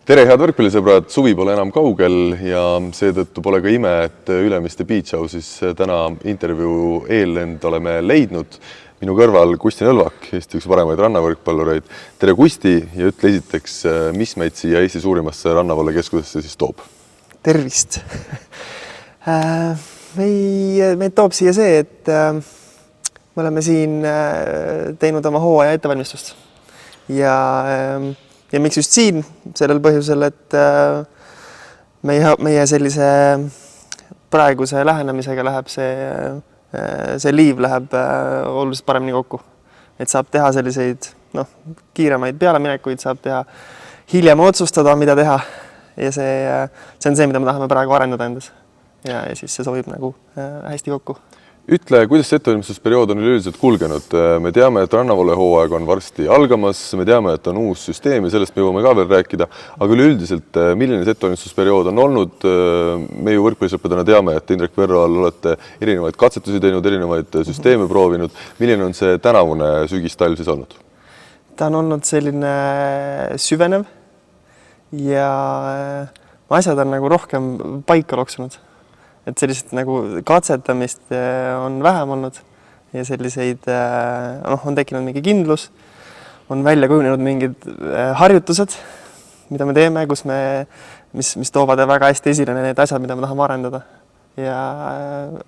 Tere, head võrkpallisõbrad, suvi pole enam kaugel ja seetõttu pole ka ime, et Ülemiste Beach House'is täna intervjuu eellend oleme leidnud. Minu kõrval Kusti Nõlvak, Eesti üks paremaid rannavõrkpallureid. Tere Kusti ja ütle esiteks, mis meid siia Eesti suurimasse rannavallakeskusesse siis toob? Tervist! Meid toob siia see, et me oleme siin teinud oma hooaja ettevalmistust. Ja miks just siin? Sellel põhjusel, et meie sellise praeguse lähenemisega läheb see liiv läheb oluliselt paremini kokku. Et saab teha selliseid kiiremaid pealeminekuid, saab teha hiljem otsustada, mida teha. Ja see on see, mida me tahame praegu arendada endas. Ja siis see sobib nagu hästi kokku. Ütle, kuidas see ettevalmistusperiood on üleüldiselt kulgenud? Me teame, et rannavalle hooaeg on varsti algamas, me teame, et on uus süsteem ja sellest me jõuame ka veel rääkida, aga üleüldiselt, milline see ettevalmistusperiood on olnud? Me ju võrkpallisõpradena teame, et Indrek Verroal olete erinevaid katsetusi teinud, erinevaid süsteeme proovinud. Milline on see tänavune sügistalv siis olnud? Ta on olnud selline süvenev ja asjad on nagu rohkem paika loksunud. Et sellised nagu katsetamist on vähem olnud ja selliseid on tekkinud mingi kindlus, on välja kujunenud mingid harjutused, mida me teeme, mis toovad väga hästi esile need asjad, mida me tahame arendada. Ja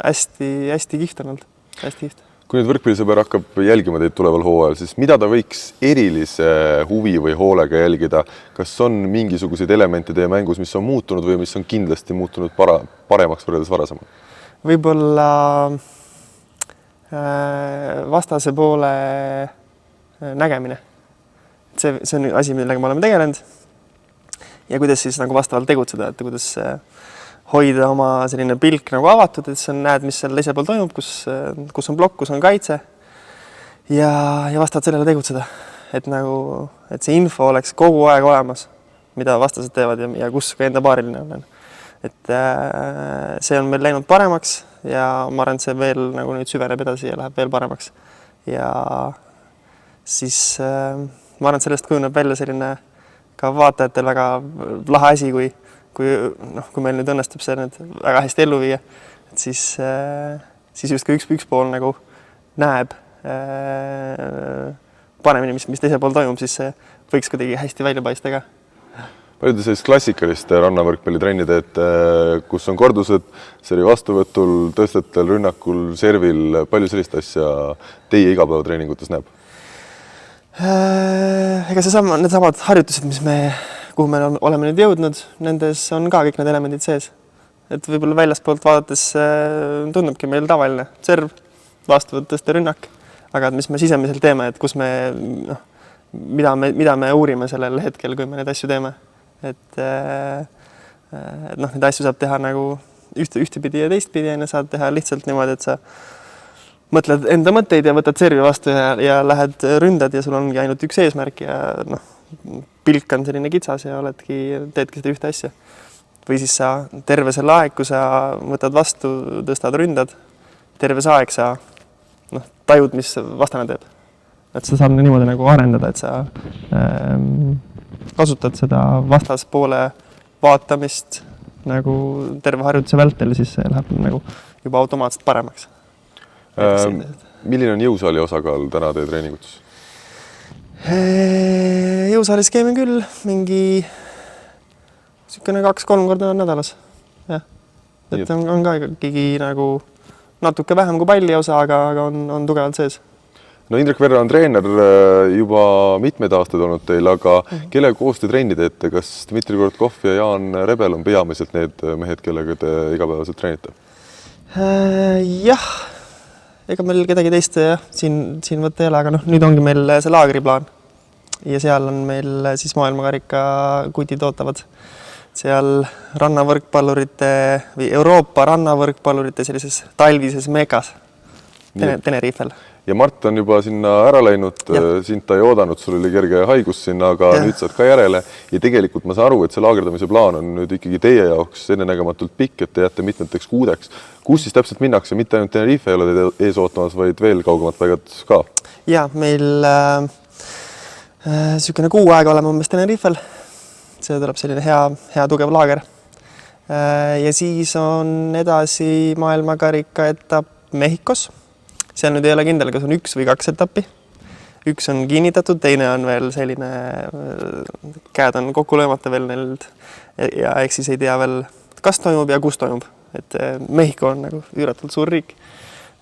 hästi kihvt on olnud, hästi kihvt. Kui nüüd võrkpallisõber hakkab jälgima teid tuleval hooajal, siis mida ta võiks erilise huvi või hoolega jälgida? Kas on mingisuguseid elemente teie mängus, mis on muutunud või mis on kindlasti muutunud paremaks võrreldes varasemalt? Võib-olla vastase poole nägemine. See on asi, millega me oleme tegelenud. Ja kuidas siis nagu vastavalt tegutseda, et kuidas hoida oma selline pilk nagu avatud, et sa näed, mis seal teisel pool toimub, kus on blokk, kus on kaitse ja vastavalt sellele tegutseda. Et see info oleks kogu aeg olemas, mida vastased teevad ja kus ka enda paariline on. Et see on meil läinud paremaks ja ma arvan, et see veel nagu nüüd süveneb edasi ja läheb veel paremaks. Ja siis ma arvan, et sellest kujuneb välja selline ka vaatajatel väga lahe asi, kui meil nüüd õnnestub see nüüd väga hästi ellu viia, et siis just kui üks pool nagu näeb paremini, mis teisel pool toimub, siis see võiks kuidagi hästi välja paista ka. Palju te sellist klassikaliste rannavõrkpallitrenni teete, kus on kordused, seri vastuvõtul, tõstetel, rünnakul, servil, palju sellist asja teie igapäevatreeningutes näeb? Ega need samad harjutused, kuhu me oleme nüüd jõudnud, nendes on ka kõik need elemendid sees. Et võib-olla väljaspoolt vaadates tundubki meil tavaline serv, vastuvõtt, tõste, rünnak, aga mis me sisemiselt teeme, et mida me uurime sellel hetkel, kui me neid asju teeme. Et neid asju saab teha nagu ühtepidi ja teistpidi, saad teha lihtsalt niimoodi, et sa mõtled enda mõtteid ja võtad servi vastu ja lähed ründad ja sul ongi ainult üks eesmärk ja pilk on selline kitsas ja teedki seda ühte asja. Või siis sa terve selle aeg, kui sa võtad vastu, tõstad, ründad, terve see aeg sa tajud, mis vastane teeb. Et sa saad niimoodi nagu arendada, et sa kasutad seda vastaspoole vaatamist nagu terve harjutuse vältel, siis see läheb nagu juba automaatselt paremaks. Milline on jõusaali osakaal täna teie treeningutes? Jõusaalis käime küll mingi 2-3 korda nädalas. Ja. Et on ka ikkagi nagu natuke vähem kui palli osa, aga on tugevalt sees. No Indrek Verro on treener juba mitmeid aastaid olnud teil, aga kelle koos te trenni teete? Kas Dmitri Korotkov ja Jaan Rebel on peamiselt need mehed, kellega te igapäevaselt treenite? Jah. Ega meil kedagi teist siin võtta ei ole, aga nüüd ongi meil see laagriplaan ja seal on meil siis maailmakarika kutid ootavad seal rannavõrkpallurite või Euroopa rannavõrkpallurite sellises talvises mekas Tenerifel. Ja Mart on juba sinna ära läinud, sind ta ei oodanud, sul oli kerge haigus sinna, aga nüüd saad ka järele. Ja tegelikult ma saan aru, et see laagerdamise plaan on nüüd ikkagi teie jaoks ennenägematult pikk, et te jääte mitmeteks kuudeks. Kus siis täpselt minnakse? Mitte ainult Tenerife ei ole teid ees ootamas, vaid veel kaugemad paigad ka? Ja, meil sükene kuu aega oleme umbes Tenerifel see tuleb selline hea tugev laager. Ja siis on edasi maailmakarika etapp Mehhikos. Seal nüüd ei ole kindel, kas on 1 või 2 etappi. Üks on kinnitatud, teine on veel selline, käed on kokku löömata veel neil ja ehk siis ei tea veel, kas toimub ja kus toimub. Et Mehhiko on nagu üüratult suur riik.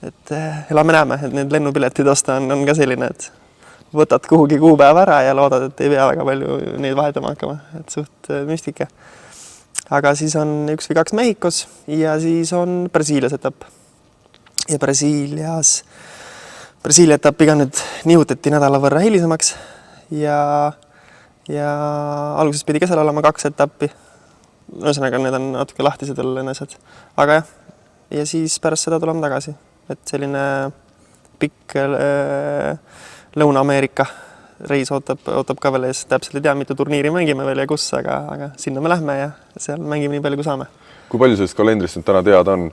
Et elame-näeme, et need lennupiletid osta on ka selline, et võtad kuhugi kuupäev ära ja loodad, et ei pea väga palju neid vahetama hakkama. Et suht müstika. Aga siis on 1 või 2 Mehhikos ja siis on Brasiilias etapp. Ja Brasiilia etapiga nüüd nihutati nädala võrra hilisemaks ja alguses pidi ka seal olema 2 etappi. Ühesõnaga, need on natuke lahtised veel asjad. Aga jah, ja siis pärast seda tuleme tagasi. Et selline pikk Lõuna-Ameerika reis ootab ka veel ees. Täpselt ei tea, mitu turniiri mängime veel ja kus, aga sinna me lähme ja seal mängime nii palju, kui saame. Kui palju sellest kalendrist nüüd täna teada on?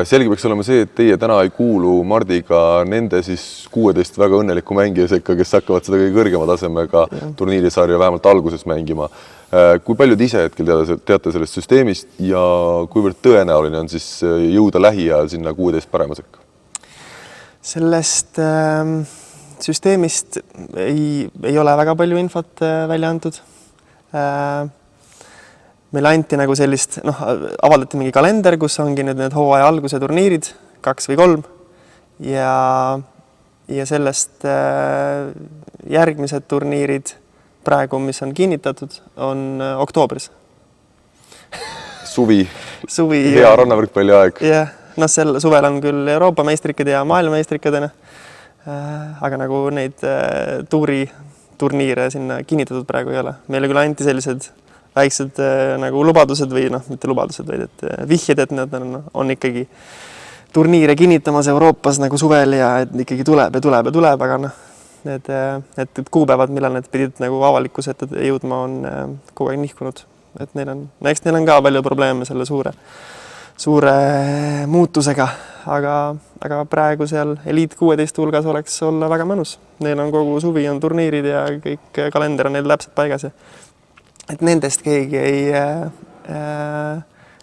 Selge peaks olema see, et teie täna ei kuulu Mardiga nende siis 16 väga õnneliku mängija sekka, kes hakkavad seda kõige kõrgema tasemega turniirisarja vähemalt alguses mängima. Kui palju te ise hetkel teate sellest süsteemist ja kuivõrd tõenäoline on siis jõuda lähiajal sinna 16 parema sekka? Sellest süsteemist ei ole väga palju infot välja antud. Meil anti nagu sellist, avaldati mingi kalender, kus ongi need hooaja alguse turniirid, 2 või 3 ja sellest järgmised turniirid praegu, mis on kinnitatud, on oktoobris. Suvi. Hea rannavõrkpalli aeg. Jah, sel suvel on küll Euroopa meistrikad ja maailmameistrikadena, aga nagu neid tuuriturniire sinna kinnitatud praegu ei ole. Meile küll anti sellised väiksed nagu lubadused või mitte lubadused, vaid et vihjed, et nad on ikkagi turniire kinnitamas Euroopas nagu suvel ja et ikkagi tuleb, aga need kuupäevad, millal need pidid nagu avalikkuse ette jõudma, on kogu aeg nihkunud. Et neil on ka palju probleeme selle suure muutusega, aga praegu seal Eliit 16 hulgas oleks olla väga mõnus. Neil on kogu suvi on turniirid ja kõik kalender on neil täpselt paigas ja et nendest keegi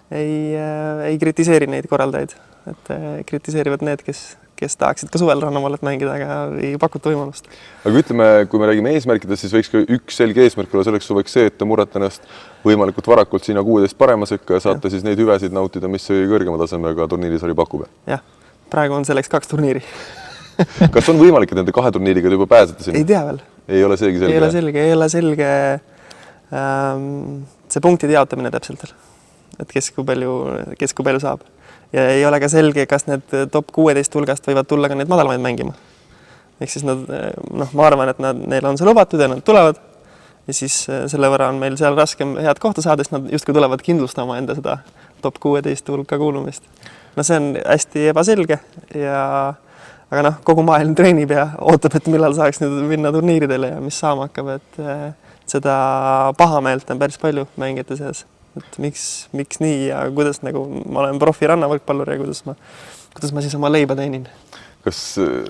ei kritiseeri neid korraldajaid, et kritiseerivad need, kes tahaksid ka suvel rannavallet mängida, aga ei pakuta võimalust. Aga ütleme, kui me räägime eesmärkidest, siis võiks ka üks selge eesmärk olla selleks suveks see, et te murrate ennast võimalikult varakult sinna 16 parema sekka ja saate siis neid hüvesid nautida, mis kõrgema tasemega turniirisari pakub. Jah, praegu on selleks 2 turniiri. Kas on võimalik, et nende 2 turniiriga juba pääsete sinna? Ei tea veel. Ei ole seegi selge? Ei ole selge. See punktide jaotamine täpselt, et kes kui palju saab. Ja ei ole ka selge, kas need top 16 hulgast võivad tulla ka need madalamaid mängima. Ehk siis ma arvan, et neil on see lubatud ja nad tulevad ja siis selle võrra on meil seal raskem head kohta saada, sest nad justkui tulevad kindlustama enda seda top 16 hulka kuulumist. See on hästi ebaselge aga kogu maailm treenib ja ootab, et millal saaks nüüd minna turniiridele ja mis saama hakkab, et seda pahameelt on päris palju mängijate seas, et miks nii ja kuidas nagu ma olen profi rannavõrkpallur ja kuidas ma siis oma leiba teenin. Kas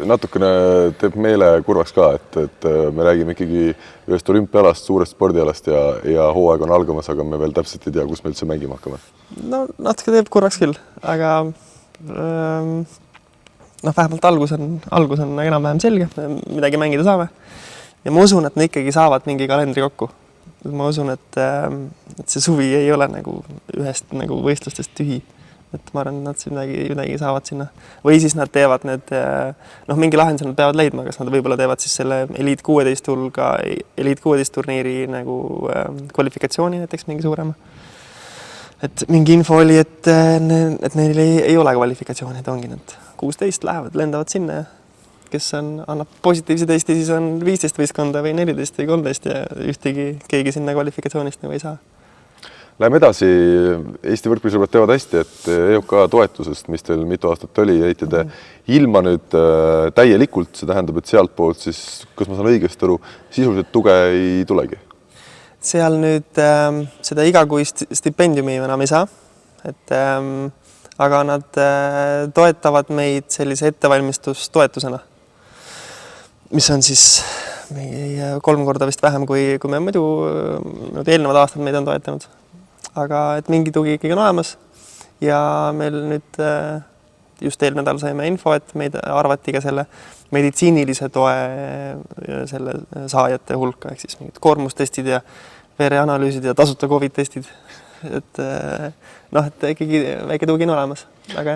natukene teeb meele kurvaks ka, et me räägime ikkagi ühest olümpialast, suurest spordialast ja hooaeg on algamas, aga me veel täpselt ei tea, kus me üldse mängima hakkame? Natuke teeb kurvaks küll, aga vähemalt algus on enam-vähem selge, midagi mängida saame. Ja ma usun, et nad ikkagi saavad mingi kalendri kokku. Ma usun, et see suvi ei ole nagu ühest nagu võistlustest tühi. Et ma arvan, et nad midagi saavad sinna. Või siis nad teevad need, mingi lahenduse nad peavad leidma, kas nad võib-olla teevad siis selle Eliit 16 hulga, Eliit 16 turniiri nagu kvalifikatsiooni näiteks mingi suurema. Et mingi info oli, et neil ei ole kvalifikatsiooni, et ongi need 16 lähevad, lendavad sinna ja kes annab positiivse testi, siis on 15 võistkonda või 14 või 13 ja keegi sinna kvalifikatsioonist nagu ei saa. Läheme edasi. Eesti võrkpallisõbrad teavad hästi, et EOK toetusest, mis teil mitu aastat oli, jäite te ilma nüüd täielikult. See tähendab, et sealt poolt siis, kas ma saan õigesti aru, sisuliselt tuge ei tulegi? Seal nüüd seda igakuist stipendiumi enam ei saa, aga nad toetavad meid sellise ettevalmistustoetusena, mis on siis 3 korda vist vähem, kui me muidu eelnevad aastad meid on toetanud. Aga et mingi tugi ikkagi on olemas ja meil nüüd just eelmine nädal saime info, et meid arvati ka selle meditsiinilise toe selle saajate hulka, ehk siis mingid koormustestid ja vereanalüüsid ja tasuta COVID-testid. Et et ikkagi väike tugi on olemas, aga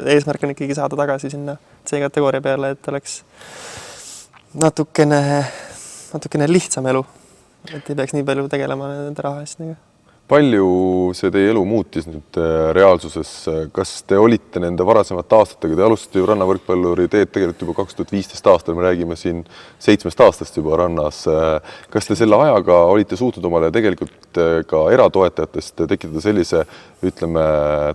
eesmärk on ikkagi saada tagasi sinna C-kategooria peale, et oleks natukene lihtsam elu, et ei peaks nii palju tegelema nende rahaasjadega. Palju see teie elu muutis nüüd reaalsuses? Kas te olite nende varasemate aastatega? Te alustate ju rannavõrkpalluri teed tegelikult juba 2015 aastal, me räägime siin 7 aastast juba rannas. Kas te selle ajaga olite suutnud omale tegelikult ka eratoetajatest tekitada sellise, ütleme,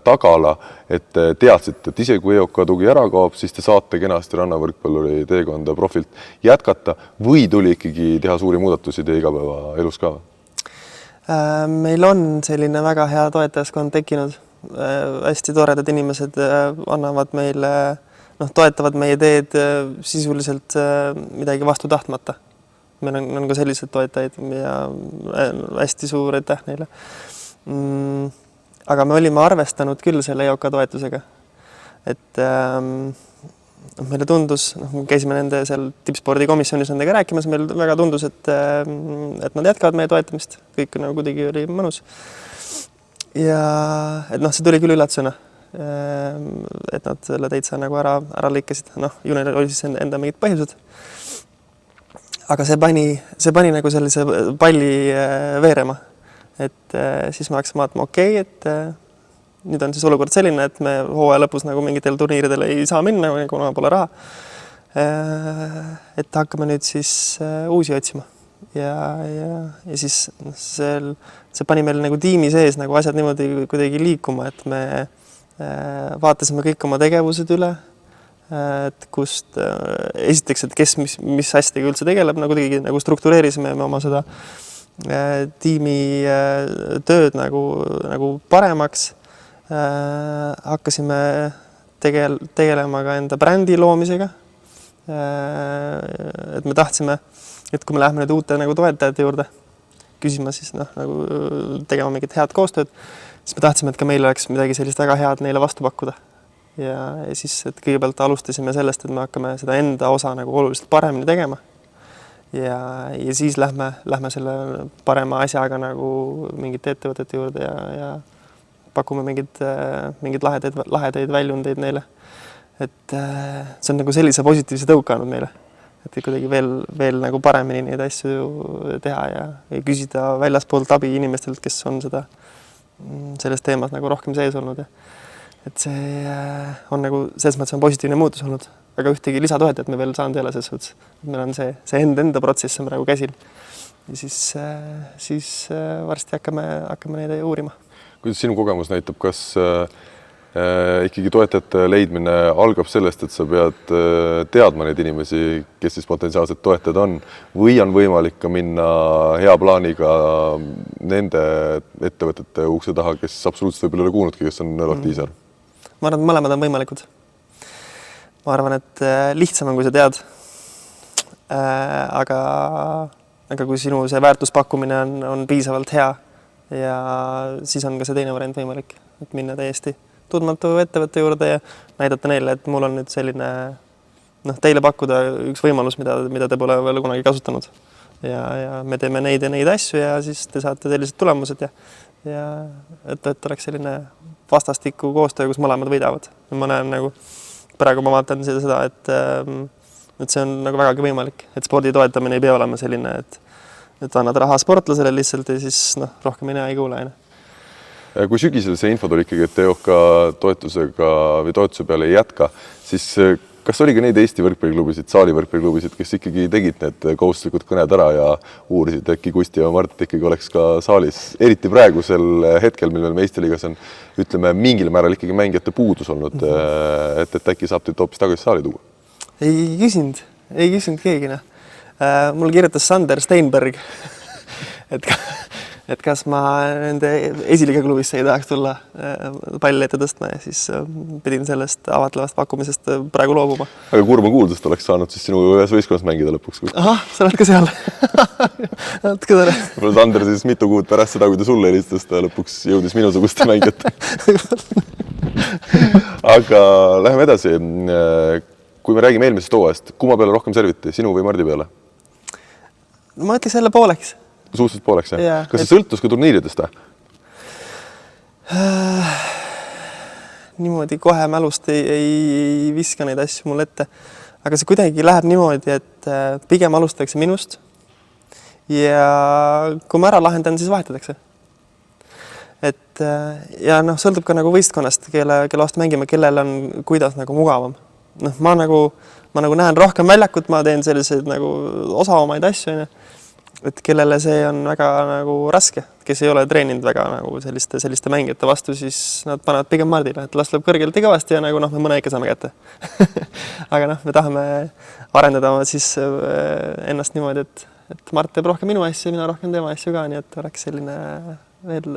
tagala, et teadsite, et isegi kui EOK tugi ära kaob, siis te saate kenasti rannavõrkpalluri teekonda profilt jätkata või tuli ikkagi teha suuri muudatusi teie igapäevaelus ka? Meil on selline väga hea toetajaskond tekkinud. Hästi toredad inimesed annavad meile, toetavad meie teed sisuliselt midagi vastu tahtmata. Meil on ka sellised toetajaid ja hästi suur aitäh neile. Aga me olime arvestanud küll selle EOK toetusega. Et meile tundus, käisime nende seal tippspordikomisjonis nendega rääkimas, meil väga tundus, et nad jätkavad meie toetamist, kõik nagu kuidagi oli mõnus. Ja et see tuli küll üllatusena, et nad selle täitsa nagu ära lõikasid. Ju neil oli siis enda mingid põhjused. Aga see pani nagu sellise palli veerema, et siis me hakkasime vaatama, et nüüd on siis olukord selline, et me hooaja lõpus nagu mingitel turniiridel ei saa minna, kuna pole raha. Et hakkame nüüd siis uusi otsima. Ja siis see pani meil nagu tiimi sees nagu asjad niimoodi kuidagi liikuma, et me vaatasime kõik oma tegevused üle, et kust esiteks, et kes mis asjadega üldse tegeleb, kuidagi nagu struktureerisime me oma seda tiimi tööd nagu paremaks. Hakkasime tegelema ka enda brändi loomisega. Et me tahtsime, et kui me läheme nüüd uute nagu toetajate juurde küsima, siis nagu tegema mingit head koostööd, siis me tahtsime, et ka meil oleks midagi sellist väga head neile vastu pakkuda. Ja siis, et kõigepealt alustasime sellest, et me hakkame seda enda osa nagu oluliselt paremini tegema. Ja siis lähme selle parema asjaga nagu mingite ettevõtete juurde ja pakume mingid lahedaid väljundeid neile. Et see on nagu sellise positiivse tõuka andnud meile. Et kuidagi veel nagu paremini neid asju teha ja küsida väljaspoolt abi inimestelt, kes on selles teemas nagu rohkem sees olnud. Et see on nagu selles mõttes on positiivne muutus olnud. Aga ühtegi lisatoetajat me veel saanud ei ole selles suhtes. Meil on see enda protsess on praegu käsil. Ja siis varsti hakkame neid uurima. Kuidas sinu kogemus näitab, kas ikkagi toetajate leidmine algab sellest, et sa pead teadma neid inimesi, kes siis potentsiaalsed toetajad on, või on võimalik ka minna hea plaaniga nende ettevõtete ukse taha, kes absoluutselt võib-olla ei ole kuulnudki, kes on Lotiisar? Ma arvan, et mõlemad on võimalikud. Ma arvan, et lihtsam on, kui sa tead. Aga kui sinu see väärtuspakkumine on piisavalt hea, ja siis on ka see teine variant võimalik, et minna täiesti tundmatu ettevõtte juurde ja näidata neile, et mul on nüüd selline teile pakkuda üks võimalus, mida te pole veel kunagi kasutanud. Ja me teeme neid ja neid asju ja siis te saate sellised tulemused ja et oleks selline vastastiku koostöö, kus mõlemad võidavad. Ma näen nagu, praegu ma vaatan seda, et see on nagu vägagi võimalik, et spordi toetamine ei pea olema selline, et annad raha sportlasele lihtsalt ja siis rohkem mina ei kuule. Kui sügisel see info tuli ikkagi, et EOK toetusega või toetuse peale ei jätka, siis kas oli ka neid Eesti võrkpalliklubisid, saali võrkpalliklubisid, kes ikkagi tegid need kohustuslikud kõned ära ja uurisid äkki Kusti ja Mart ikkagi oleks ka saalis, eriti praegusel hetkel, mil meil meistriliigas on, ütleme, mingil määral ikkagi mängijate puudus olnud, et äkki saab teid hoopis tagasi saali tuua? Ei küsinud keegina. Mul kirjutas Sander Steinberg, et kas ma nende esiliiga klubisse ei tahaks tulla palli ette tõstma ja siis pidin sellest avatlevast pakkumisest praegu loobuma. Aga kurma kuuldust oleks saanud siis sinu ühes võistkonnas mängida lõpuks. Ahah, sa oled ka seal. Natuke tore. Võib-olla Sander siis mitu kuud pärast seda, kui ta sulle helistas, ta lõpuks jõudis minusuguste mängijate. Aga läheme edasi. Kui me räägime eelmisest hooajast, kumma peale rohkem serviti, sinu või Mardi peale? Ma ütleks jälle pooleks. Suhteliselt pooleks, jah? Jaa, kas see sõltus ka turniiridest? Niimoodi kohe mälust ei viska neid asju mul ette. Aga see kuidagi läheb niimoodi, et pigem alustatakse minust ja kui ma ära lahendan, siis vahetatakse. Et ja noh, sõltub ka nagu võistkonnast, kelle vastu mängime, kellel on kuidas nagu mugavam. Noh, ma näen rohkem väljakut, ma teen selliseid nagu osavamaid asju, et kellele see on väga nagu raske, kes ei ole treeninud väga nagu selliste mängijate vastu, siis nad panevad pigem Mardile, et las lööb kõrgelt ja kõvasti ja nagu noh, me mõne ikka saame kätte. Aga noh, me tahame arendada siis ennast niimoodi, et Mart teeb rohkem minu asju, mina rohkem tema asju ka, nii et oleks selline veel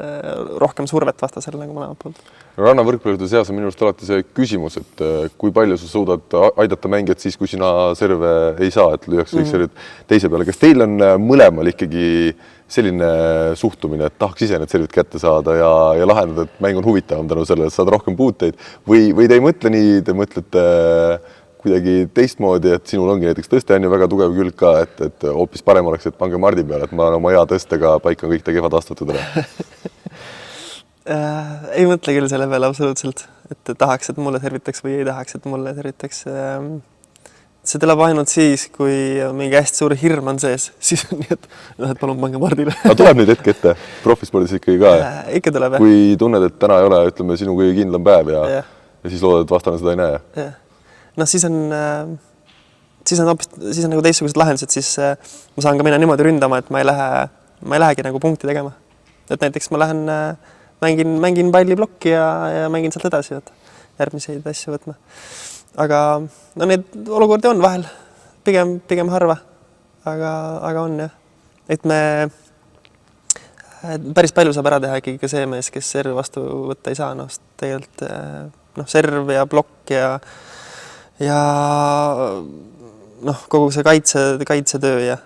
rohkem survet vastasel nagu mõlemad poolt. Rannavõrkpallide seas on minu arust alati see küsimus, et kui palju sa suudad aidata mängijat siis, kui sina serve ei saa, et lüüakse kõik servid teise peale. Kas teil on mõlemal ikkagi selline suhtumine, et tahaks ise need servid kätte saada ja lahendada, et mäng on huvitavam tänu sellele, et saad rohkem puuteid või te ei mõtle nii, te mõtlete kuidagi teistmoodi, et sinul ongi näiteks tõste on ju väga tugev külg ka, et hoopis parem oleks, et pange Mardi peale, et ma olen oma hea tõstega paika kõik ta kehvad astutud ära. Ei mõtle küll selle peale absoluutselt, et tahaks, et mulle servitaks või ei tahaks, et mulle servitaks. See tuleb ainult siis, kui mingi hästi suur hirm on sees, siis on nii, et palun pange Mardile. Aga tuleb neid hetke ette profispordis ikkagi ka? Ikka tuleb, jah. Kui tunned, et täna ei ole, ütleme, sinu kõige kindlam päev ja siis loodad, et vastane seda ei näe? Jah. Noh, siis on nagu teistsugused lahendused, siis ma saan ka minna niimoodi ründama, et ma ei lähegi nagu punkti tegema. Et näiteks ma lähen, mängin palli blokki ja mängin sealt edasi, järgmiseid asju võtma. Aga no need olukordi on vahel, pigem harva, aga on jah. Et me päris palju saab ära teha ikkagi ka see mees, kes servi vastu võtta ei saa, noh, tegelikult serv ja blokk ja noh, kogu see kaitsetöö ja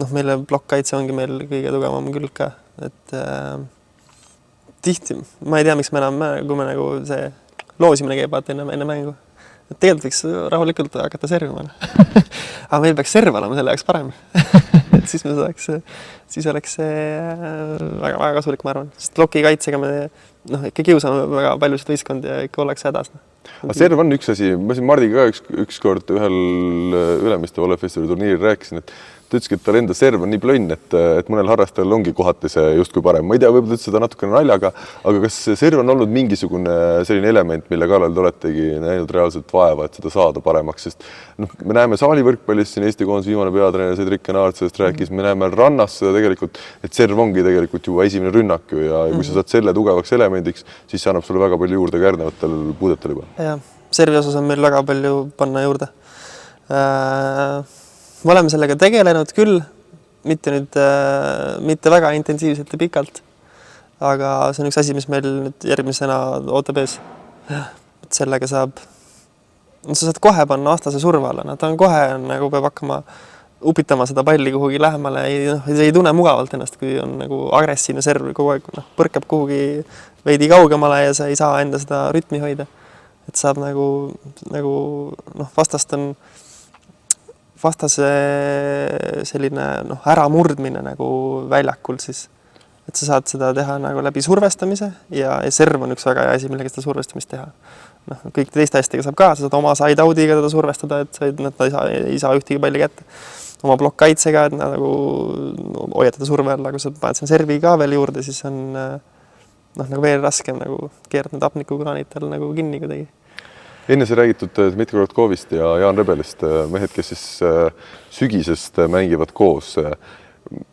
noh, meile blokkkaitse ongi meil kõige tugevam külg ka, et tihti, ma ei tea, miks me enam, kui me nagu see loosimine käib enne mängu, et tegelikult võiks rahulikult hakata servima. Aga meil peaks serv olema selle jaoks parem. Et siis oleks see väga kasulik, ma arvan, sest bloki kaitsega me ikka kiusame väga paljusid võistkondi ja ikka ollakse hädas. Aga serv on üks asi, ma siin Mardiga ka ükskord ühel Ülemiste Volleyfestivali turniiril rääkisin, et ta ütleski, et tal enda serv on nii plönn, et mõnel harrastajal ongi kohati see justkui parem. Ma ei tea, võib-olla ütles seda natukene naljaga, aga kas serv on olnud mingisugune selline element, mille kallal te oletegi näinud reaalselt vaeva, et seda saada paremaks, sest me näeme saalivõrkpallis siin Eesti koondise viimane peatreener Cedric Naart sellest rääkis, me näeme rannas seda tegelikult, et serv ongi tegelikult juba esimene rünnak ja kui sa saad selle tugevaks elemendiks, siis see annab sulle väga palju juurde ka järgnevatel puudetel juba. Jah, servi osas on meil väga palju panna juurde. Me oleme sellega tegelenud küll, mitte väga intensiivselt ja pikalt, aga see on üks asi, mis meil nüüd järgmisena ootab ees. Et sellega sa saad kohe panna vastase surve alla, ta on kohe nagu peab hakkama upitama seda palli kuhugi lähemale, ei tunne mugavalt ennast, kui on nagu agressiivne serv kogu aeg põrkab kuhugi veidi kaugemale ja sa ei saa enda seda rütmi hoida. Et saab vastase selline äramurdmine nagu väljakul siis, et sa saad seda teha nagu läbi survestamise ja serv on üks väga hea asi, millega seda survestamist teha. Kõik teiste hästega saab ka, sa saad oma side-out'iga teda survestada, et nad ei saa ühtegi palli kätte. Oma blokkkaitsega, et nagu hoiatada surve alla, kui sa paned siin servi ka veel juurde, siis on nagu veel raskem nagu keerad need hapnikukraanitel nagu kinni kuidagi. Enne see räägitud Dmitri Korotkovist ja Jaan Rebelist, mehed, kes siis sügisest mängivad koos.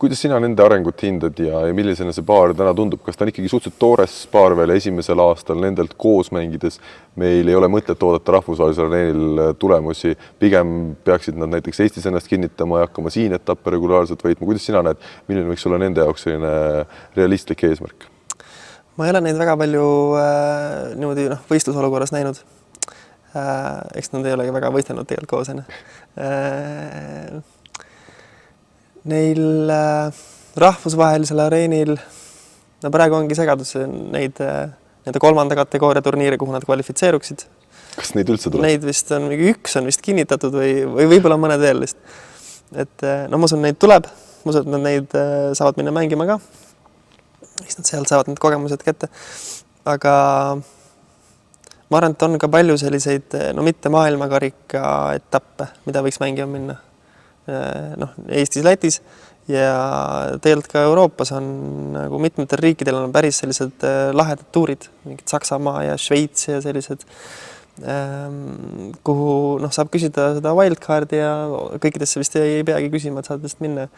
kuidas sina nende arengut hindad ja millisena see paar täna tundub? Kas ta on ikkagi suhteliselt toores paar veel esimesel aastal nendelt koos mängides? Meil ei ole mõtet oodata rahvusvahelisel areenil tulemusi. Pigem peaksid nad näiteks Eestis ennast kinnitama ja hakkama siin etappe regulaarselt võitma. Kuidas sina näed, milline võiks olla nende jaoks selline realistlik eesmärk? Ma ei ole neid väga palju niimoodi võistlusolukorras näinud. Eks nad ei olegi väga võistelnud tegelikult koos. Neil rahvusvahelisel areenil praegu ongi segadus neid kolmanda kategooria turniire, kuhu nad kvalifitseeruksid. Kas neid üldse tuleb? Neid vist on üks on vist kinnitatud või võib-olla mõned veel vist. Et ma usun, neid tuleb. Ma usun, et nad neid saavad minna mängima ka. Eks nad sealt saavad need kogemused kätte. Aga ma arvan, et on ka palju selliseid, mitte maailmakarika etappe, mida võiks mängima minna. Eestis, Lätis ja tegelikult ka Euroopas on nagu mitmetel riikidel on päris sellised lahedad tuurid, mingid Saksamaa ja Šveits ja sellised, kuhu saab küsida seda wildcardi ja kõikidesse vist ei peagi küsima, et saad vist minna.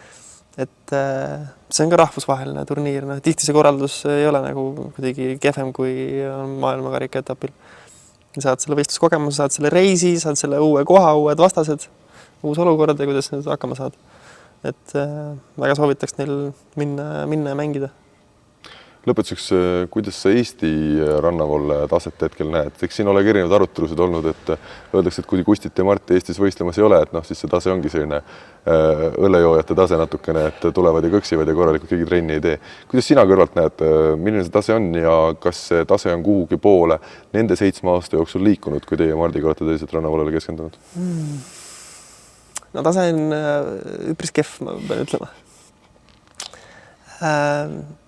Et see on ka rahvusvaheline turniir, tihti see korraldus ei ole nagu kuidagi kehvem kui maailmakarika etapil. Saad selle võistluskogemuse, saad selle reisi, saad selle uue koha, uued vastased, uus olukord ja kuidas need hakkama saad. Et väga soovitaks neil minna ja mängida. Lõpetuseks, kuidas sa Eesti rannavolle taset hetkel näed? Eks siin ole erinevad arutelusid olnud, et öeldakse, et kui Kustit ja Marti Eestis võistlemas ei ole, et siis see tase ongi selline õllejoojate tase natukene, et tulevad ja kõksivad ja korralikult keegi trenni ei tee. Kuidas sina kõrvalt näed, milline see tase on ja kas see tase on kuhugi poole nende 7 aasta jooksul liikunud, kui teie Mardiga olete teiselt rannavoolele keskendunud? No tase on üpris kehv, ma pean ütlema.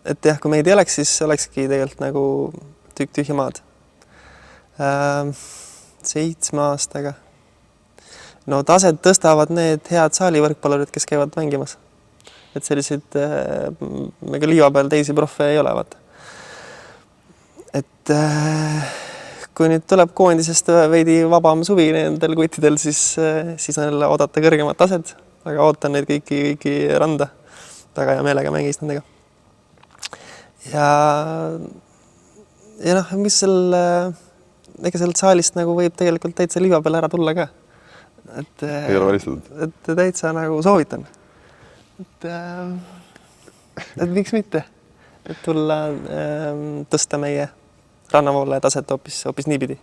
Et jah, kui meid ei oleks, siis olekski tegelikult nagu tühja maad. 7 aastaga. No taset tõstavad need head saalivõrkpallurid, kes käivad mängimas. Et selliseid mega liiva peal teisi proffe ei ole, vaata. Et kui nüüd tuleb koondisest veidi vabam suvi nendel kuttidel, siis on jälle oodata kõrgemat taset. Aga ootan neid kõiki randa. Taga ja meelega mängis nendega. Ja mis ega sealt saalist nagu võib tegelikult täitsa liiva peale ära tulla ka. Ei ole välistatud. Et täitsa nagu soovitan. Et miks mitte? Et tulla tõsta meie rannavoole taset hoopis niipidi.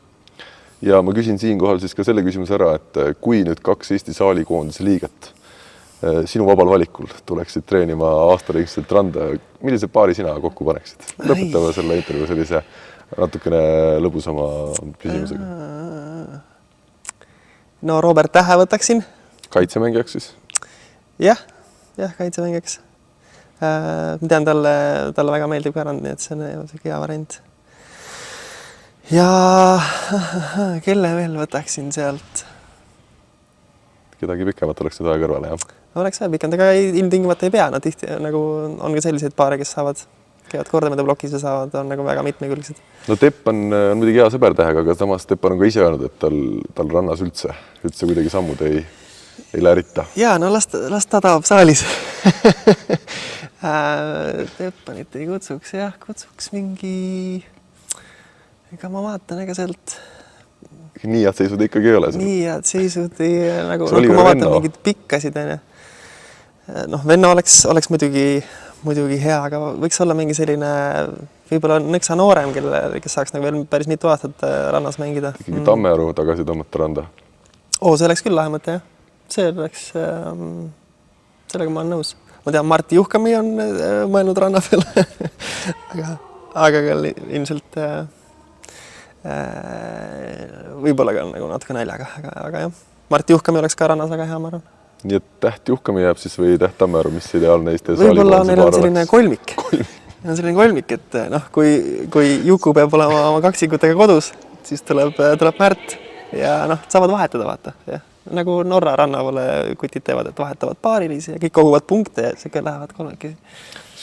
Ja ma küsin siinkohal siis ka selle küsimuse ära, et kui nüüd 2 Eesti saalikoondise liiget sinu vabal valikul tuleksid treenima aastaringselt randa, millise paari sina kokku paneksid? Lõpetame selle intervjuu sellise natukene lõbusama küsimusega. No Robert Tähe võtaksin. Kaitsemängijaks siis? Jah, kaitsemängijaks. Ma tean, talle väga meeldib ka rand, nii et see on hea variant. Ja kelle veel võtaksin sealt? Kedagi pikemat oleks seda kõrvale, jah? Oleks väga pikend, aga ilmtingimata ei pea. Nad tihti nagu on ka selliseid paare, kes käivad kordamide blokis ja on nagu väga mitmekülgsed. No Tepp on muidugi hea sõber Tähega, aga samas Tepp on ka ise öelnud, et tal rannas üldse kuidagi sammud ei läärita. Jaa, no las ta taob saalis. Teppanit ei kutsuks, jah, kutsuks mingi... Ega ma vaatan, ega sealt... Nii head seisud ikkagi ei ole. Nii head seisud ei... Kui ma vaatan mingid pikkasid, Venno oleks muidugi hea, aga võiks olla mingi selline võib-olla nõksa noorem, kes saaks nagu veel päris mitu aastat rannas mängida. Ikkagi Tammearu tagasi tõmmata randa. See oleks küll lahe mõte, jah. See oleks... Sellega ma olen nõus. Ma tean, Marti Juhkami on mõelnud ranna peal. aga ka ilmselt... võib-olla ka nagu natuke naljaga, aga jah. Marti Juhkami oleks ka rannas väga hea, ma arvan. Nii et Täht Juhkami jääb siis või Täht Tammearu, mis ideaalne Eesti võib-olla neil on selline kolmik. On selline kolmik, et kui Juku peab olema oma kaksikutega kodus, siis tuleb Märt ja saavad vahetada, vaata. Ja. Nagu Norra rannavoole kutid teevad, et vahetavad paarilisi ja kõik koguvad punkte ja see lähevad kolmekesi.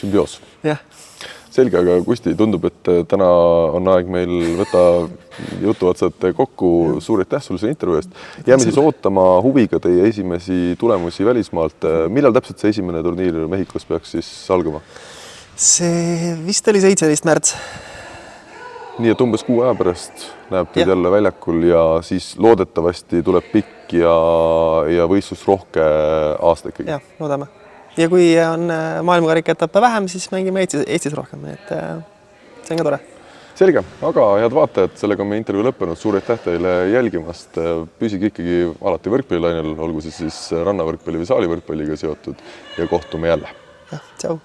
Sümbioos. Jah. selge, aga Kusti, tundub, et täna on aeg meil võtta jutuotsad kokku. Suur aitäh sulle selle intervjuu eest. Jääme siis ootama huviga teie esimesi tulemusi välismaalt. Millal täpselt see esimene turniir Mehhikos peaks siis algama? See vist oli 17. märts. Nii et umbes 6 aja pärast näeb teid jälle väljakul ja siis loodetavasti tuleb pikk ja võistlusrohke aasta ikkagi. Jah, loodame. Ja kui on maailmakarika etappe vähem, siis mängime Eestis rohkem. Et see on ka tore. Selge, aga head vaatajad, sellega on meie intervjuu lõppenud. Suur aitäh teile jälgimast. Püsige ikkagi alati võrkpallilainel, olgu see siis rannavõrkpalli või saalivõrkpalliga seotud ja kohtume jälle. Tšau.